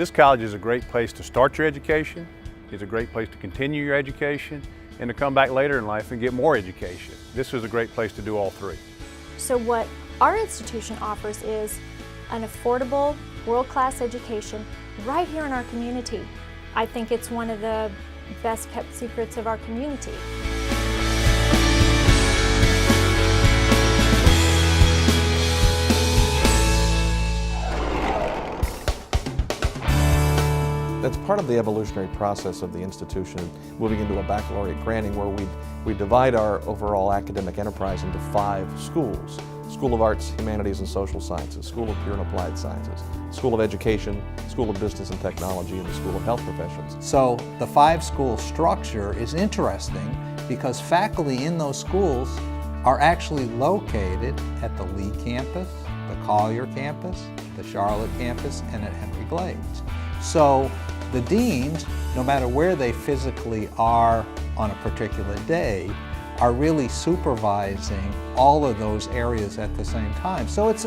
This college is a great place to start your education, it's a great place to continue your education, and to come back later in life and get more education. This is a great place to do all three. So what our institution offers is an affordable, world-class education right here in our community. I think it's one of the best kept secrets of our community. That's part of the evolutionary process of the institution, moving into a baccalaureate granting where we divide our overall academic enterprise into 5 schools. School of Arts, Humanities and Social Sciences, School of Pure and Applied Sciences, School of Education, School of Business and Technology, and the School of Health Professions. So the 5-school structure is interesting because faculty in those schools are actually located at the Lee campus, the Collier campus, the Charlotte campus, and at Henry Glades. So the deans, no matter where they physically are on a particular day, are really supervising all of those areas at the same time. So it's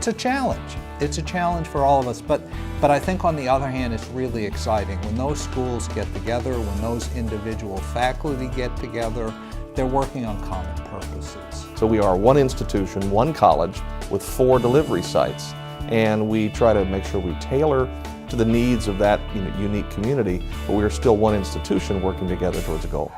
a challenge. It's a challenge for all of us, but I think on the other hand, it's really exciting. When those schools get together, when those individual faculty get together, they're working on common purposes. So we are one institution, one college with 4 delivery sites, and we try to make sure we tailor to the needs of that unique community, but we are still one institution working together towards a goal.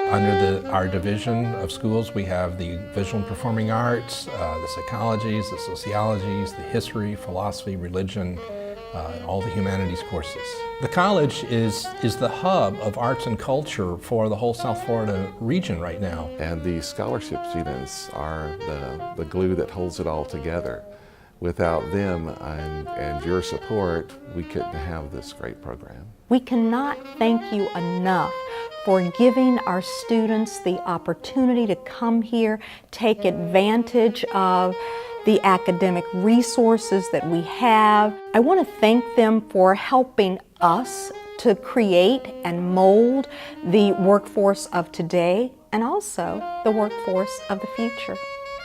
Under our division of schools, we have the visual and performing arts, the psychologies, the sociologies, the history, philosophy, religion, all the humanities courses. The college is the hub of arts and culture for the whole South Florida region right now. And the scholarship students are the glue that holds it all together. Without them and your support, we couldn't have this great program. We cannot thank you enough for giving our students the opportunity to come here, take advantage of the academic resources that we have. I want to thank them for helping us to create and mold the workforce of today and also the workforce of the future.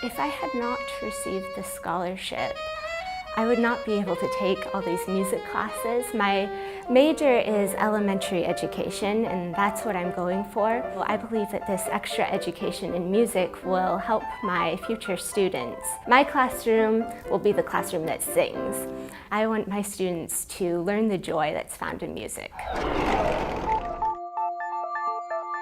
If I had not received the scholarship, I would not be able to take all these music classes. My major is elementary education, and that's what I'm going for. I believe that this extra education in music will help my future students. My classroom will be the classroom that sings. I want my students to learn the joy that's found in music.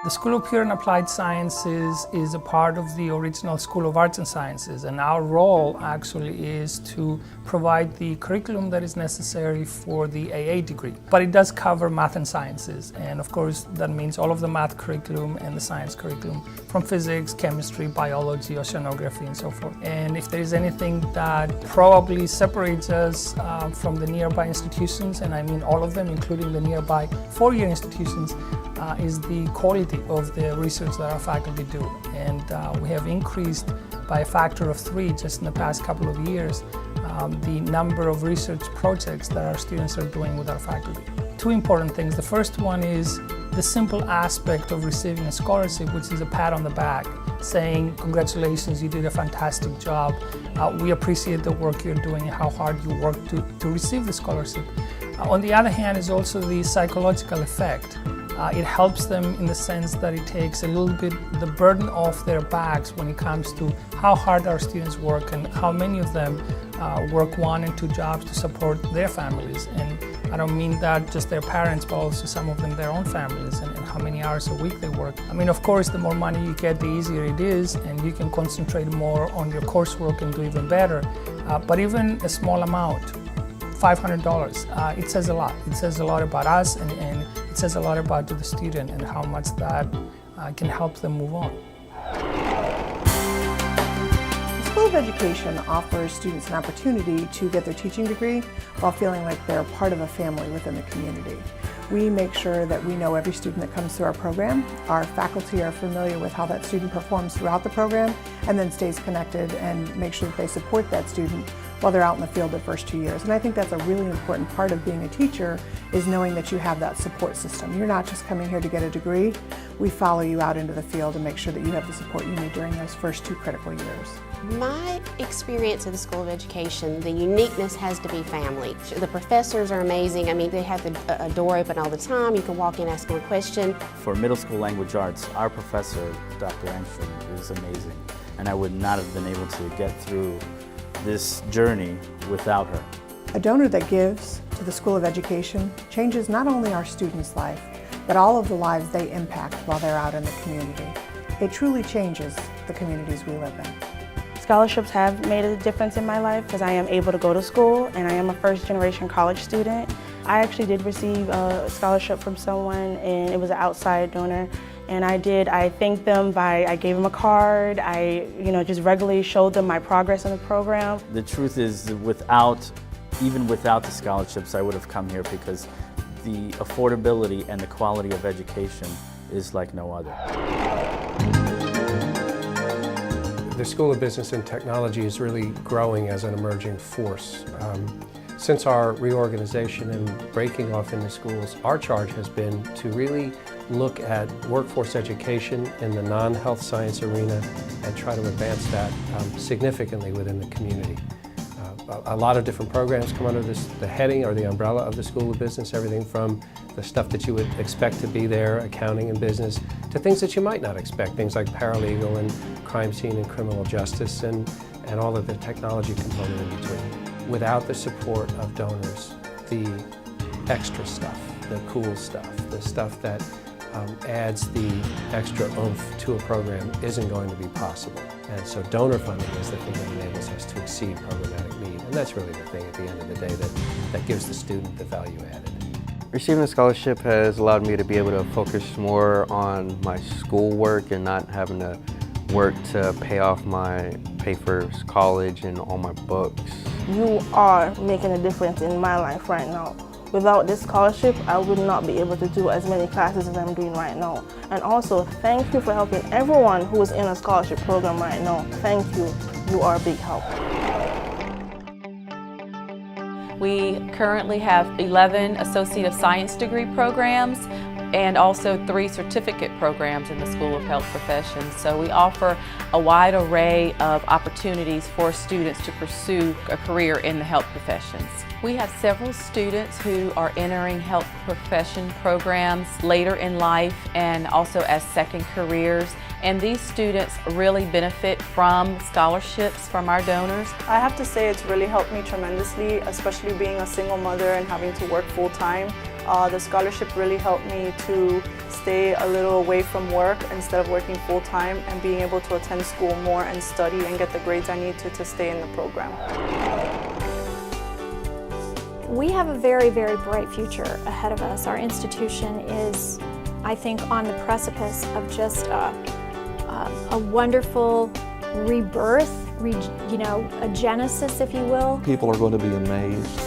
The School of Pure and Applied Sciences is a part of the original School of Arts and Sciences, and our role actually is to provide the curriculum that is necessary for the AA degree. But it does cover math and sciences, and of course that means all of the math curriculum and the science curriculum from physics, chemistry, biology, oceanography, and so forth. And if there is anything that probably separates us from the nearby institutions, and I mean all of them, including the nearby 4-year institutions, is the quality of the research that our faculty do. And we have increased by a factor of 3 just in the past couple of years the number of research projects that our students are doing with our faculty. 2 important things. The first one is the simple aspect of receiving a scholarship, which is a pat on the back, saying, congratulations, you did a fantastic job. We appreciate the work you're doing and how hard you worked to receive the scholarship. On the other hand is also the psychological effect. It helps them in the sense that it takes a little bit the burden off their backs when it comes to how hard our students work and how many of them work 1 and 2 jobs to support their families. And I don't mean that just their parents, but also some of them their own families and how many hours a week they work. I mean, of course, the more money you get, the easier it is, and you can concentrate more on your coursework and do even better. But even a small amount, $500, it says a lot. It says a lot about us, and it says a lot about the student and how much that can help them move on. The School of Education offers students an opportunity to get their teaching degree while feeling like they're part of a family within the community. We make sure that we know every student that comes through our program. Our faculty are familiar with how that student performs throughout the program and then stays connected and make sure that they support that student while they're out in the field the first 2 years. And I think that's a really important part of being a teacher, is knowing that you have that support system. You're not just coming here to get a degree. We follow you out into the field and make sure that you have the support you need during those first 2 critical years. My experience at the School of Education, the uniqueness has to be family. The professors are amazing. I mean, they have a door open all the time. You can walk in, ask them a question. For middle school language arts, our professor, Dr. Angstrom, is amazing. And I would not have been able to get through this journey without her. A donor that gives to the School of Education changes not only our students' life, but all of the lives they impact while they're out in the community. It truly changes the communities we live in. Scholarships have made a difference in my life because I am able to go to school and I am a first-generation college student. I actually did receive a scholarship from someone, and it was an outside donor. And I thanked them I gave them a card. I just regularly showed them my progress in the program. The truth is, even without the scholarships, I would have come here because the affordability and the quality of education is like no other. The School of Business and Technology is really growing as an emerging force. Since our reorganization and breaking off into schools, our charge has been to really look at workforce education in the non-health science arena and try to advance that significantly within the community. A lot of different programs come under the heading or the umbrella of the School of Business, everything from the stuff that you would expect to be there, accounting and business, to things that you might not expect, things like paralegal and crime scene and criminal justice and all of the technology component in between. Without the support of donors, the extra stuff, the cool stuff, the stuff that adds the extra oomph to a program isn't going to be possible. And so donor funding is the thing that enables us to exceed programmatic need. And that's really the thing at the end of the day that gives the student the value added. Receiving a scholarship has allowed me to be able to focus more on my schoolwork and not having to work to pay for college and all my books. You are making a difference in my life right now. Without this scholarship, I would not be able to do as many classes as I'm doing right now. And also, thank you for helping everyone who is in a scholarship program right now. Thank you. You are a big help. We currently have 11 Associate of Science degree programs and also 3 certificate programs in the School of Health Professions. So we offer a wide array of opportunities for students to pursue a career in the health professions. We have several students who are entering health profession programs later in life and also as second careers. And these students really benefit from scholarships from our donors. I have to say it's really helped me tremendously, especially being a single mother and having to work full-time. The scholarship really helped me to stay a little away from work instead of working full-time and being able to attend school more and study and get the grades I need to stay in the program. We have a very, very bright future ahead of us. Our institution is, I think, on the precipice of just a wonderful rebirth, a genesis, if you will. People are going to be amazed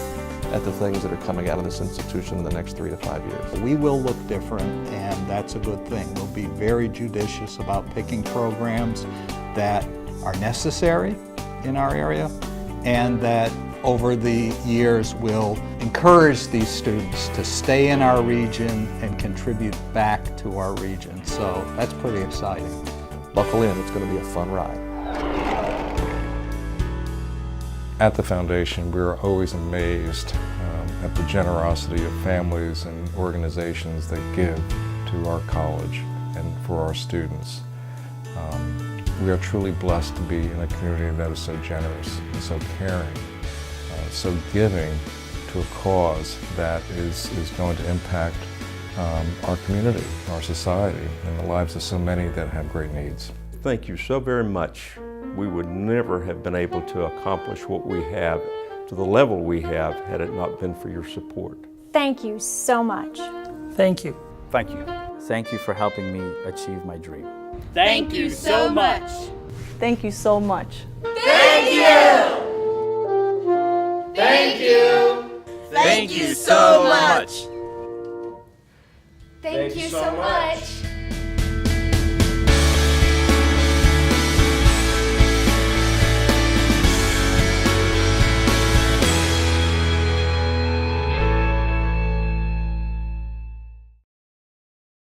at the things that are coming out of this institution in the next 3 to 5 years. We will look different, and that's a good thing. We'll be very judicious about picking programs that are necessary in our area and that over the years will encourage these students to stay in our region and contribute back to our region. So that's pretty exciting. Buckle in, it's going to be a fun ride. At the foundation, we're always amazed at the generosity of families and organizations that give to our college and for our students. We are truly blessed to be in a community that is so generous and so caring, so giving to a cause that is going to impact our community, our society, and the lives of so many that have great needs. Thank you so very much. We would never have been able to accomplish what we have to the level we have had it not been for your support. Thank you so much. Thank you. Thank you. Thank you for helping me achieve my dream. Thank you so much. Thank you so much. Thank you. Thank you. Thank you so much. Thank you so much.